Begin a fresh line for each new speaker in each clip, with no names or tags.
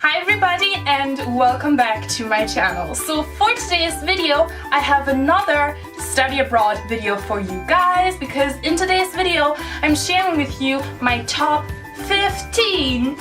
Hi everybody and welcome back to my channel. So for today's video I have another study abroad video for you guys, because in today's video I'm sharing with you my top 15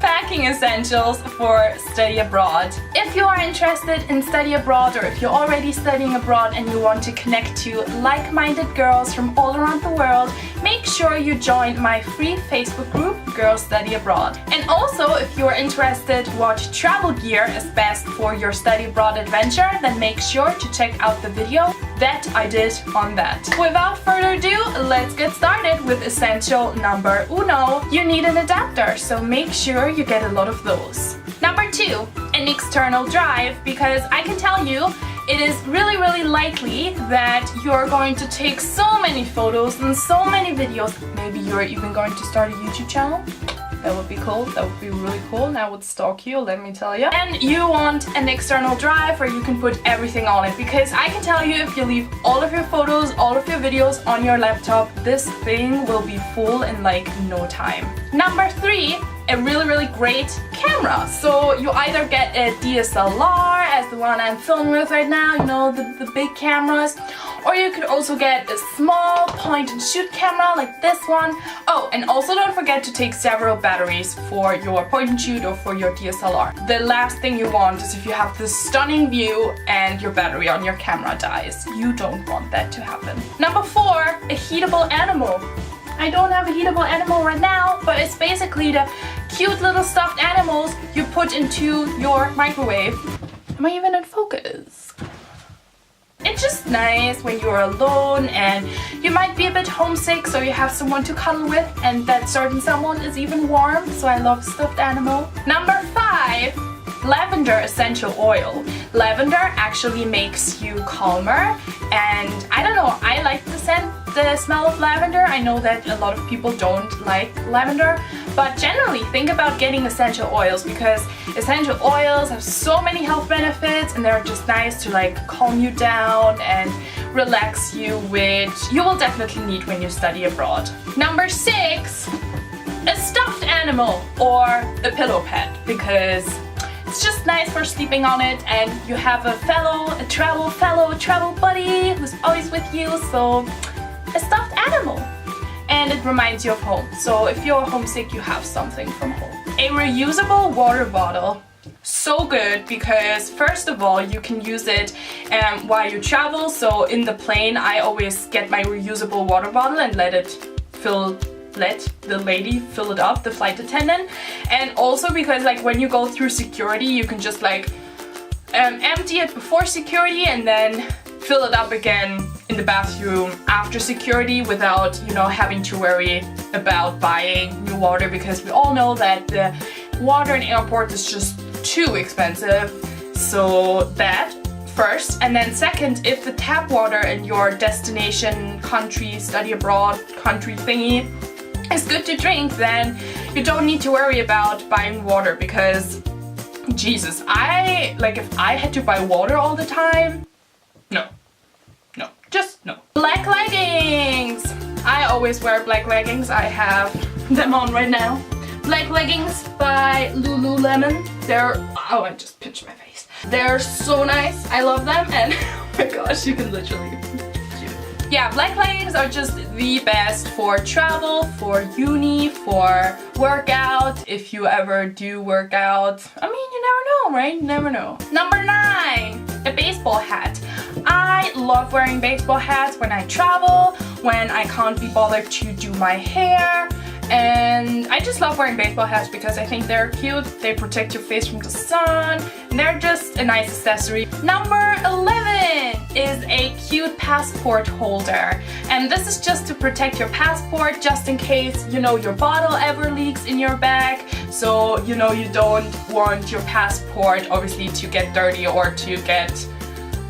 packing essentials for study abroad. If you are interested in study abroad, or if you're already studying abroad and you want to connect to like-minded girls from all around the world, make sure you join my free Facebook group, Girls Study Abroad. And also, if you are interested what travel gear is best for your study abroad adventure, then make sure to check out the video that I did on that. Without further ado, let's get started with essential number uno. You need an adapter, so make sure you get a lot of those. Number 2, an external drive, because I can tell you it is really likely that you're going to take so many photos and so many videos. Maybe you're even going to start a YouTube channel. That would be cool. That would be really cool. And I would stalk you, let me tell you. And you want an external drive where you can put everything on it, because I can tell you if you leave all of your photos, all of your videos on your laptop, this thing will be full in like no time. Number 3, a really great camera. So you either get a DSLR as the one I'm filming with right now, you know, the big cameras, or you could also get a small point and shoot camera like this one. Oh, and also don't forget to take several batteries for your point and shoot or for your DSLR. The last thing you want is if you have this stunning view and your battery on your camera dies. You don't want that to happen. Number 4, a heatable animal. I don't have a heatable animal right now, but it's basically the cute little stuffed animals you put into your microwave. Am I even in focus? It's just nice when you're alone and you might be a bit homesick, so you have someone to cuddle with, and that certain someone is even warm, so I love stuffed animal. Number 5, lavender essential oil. Lavender actually makes you calmer, and I don't know, I like the smell of lavender. I know that a lot of people don't like lavender, but generally think about getting essential oils, because essential oils have so many health benefits and they're just nice to like calm you down and relax you, which you will definitely need when you study abroad. Number 6, a stuffed animal or a pillow pet, because it's just nice for sleeping on it, and you have a travel buddy who's always with you, so a stuffed animal. And it reminds you of home. So if you're homesick, you have something from home. A reusable water bottle. So good, because first of all, you can use it while you travel. So in the plane, I always get my reusable water bottle and let the lady fill it up, the flight attendant. And also because like when you go through security, you can just like empty it before security and then fill it up again in the bathroom after security without, you know, having to worry about buying new water, because we all know that the water in airports is just too expensive. So that first, and then second, if the tap water in your destination country, study abroad country thingy is good to drink, then you don't need to worry about buying water, because Jesus, if I had to buy water all the time, no. Black leggings! I always wear black leggings. I have them on right now. Black leggings by Lululemon. Oh, I just pinched my face. They're so nice. I love them, and oh my gosh, you can literally... Yeah, black leggings are just the best for travel, for uni, for workout, if you ever do work out. I mean, you never know, right? You never know. Number 9, a baseball hat. I love wearing baseball hats when I travel, when I can't be bothered to do my hair. And I just love wearing baseball hats because I think they're cute, they protect your face from the sun, and they're just a nice accessory. Number 11 is a cute passport holder. And this is just to protect your passport, just in case, you know, your bottle ever leaks in your bag. So, you know, you don't want your passport obviously to get dirty or to get,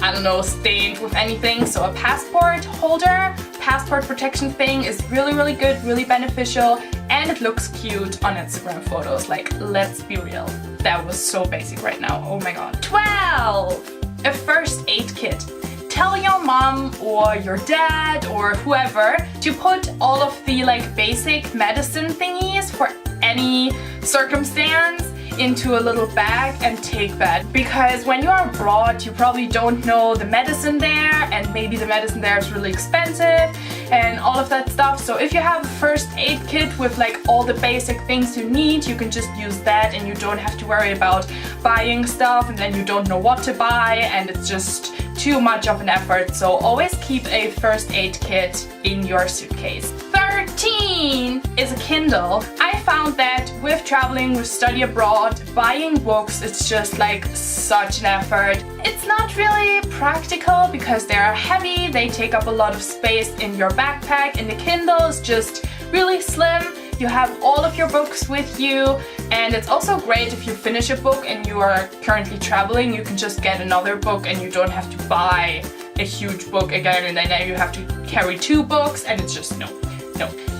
I don't know, stained with anything. So a passport holder, passport protection thing is really good, really beneficial, and it looks cute on Instagram photos. Like, let's be real. That was so basic right now. Oh my god. 12. A first aid kit. Tell your mom or your dad or whoever to put all of the like basic medicine thingies for any circumstance into a little bag and take that. Because when you are abroad, you probably don't know the medicine there, and maybe the medicine there is really expensive and all of that stuff. So if you have a first aid kit with like all the basic things you need, you can just use that and you don't have to worry about buying stuff and then you don't know what to buy and it's just too much of an effort. So always keep a first aid kit in your suitcase. 13 is a Kindle. I found that with traveling, with study abroad, buying books, it's just like such an effort. It's not really practical because they are heavy, they take up a lot of space in your backpack, and the Kindle is just really slim. You have all of your books with you, and it's also great if you finish a book and you are currently traveling, you can just get another book and you don't have to buy a huge book again and then you have to carry 2 books, and it's just no.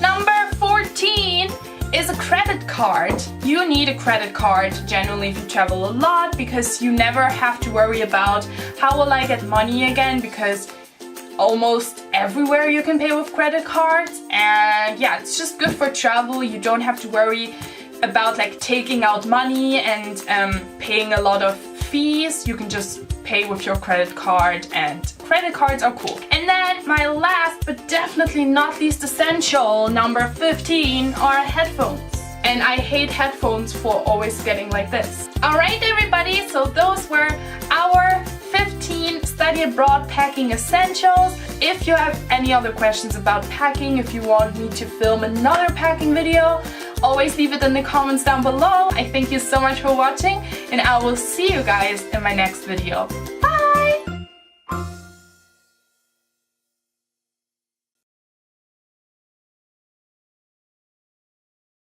Number 14 is a credit card. You need a credit card generally if you travel a lot, because you never have to worry about how will I get money again, because almost everywhere you can pay with credit cards. And yeah, it's just good for travel. You don't have to worry about like taking out money and paying a lot of fees. You can just pay with your credit card, and credit cards are cool. And then my last but definitely not least essential, number 15, are headphones. And I hate headphones for always getting like this. Alright everybody, so those were our 15 study abroad packing essentials. If you have any other questions about packing, if you want me to film another packing video, always leave it in the comments down below. I thank you so much for watching, and I will see you guys in my next video.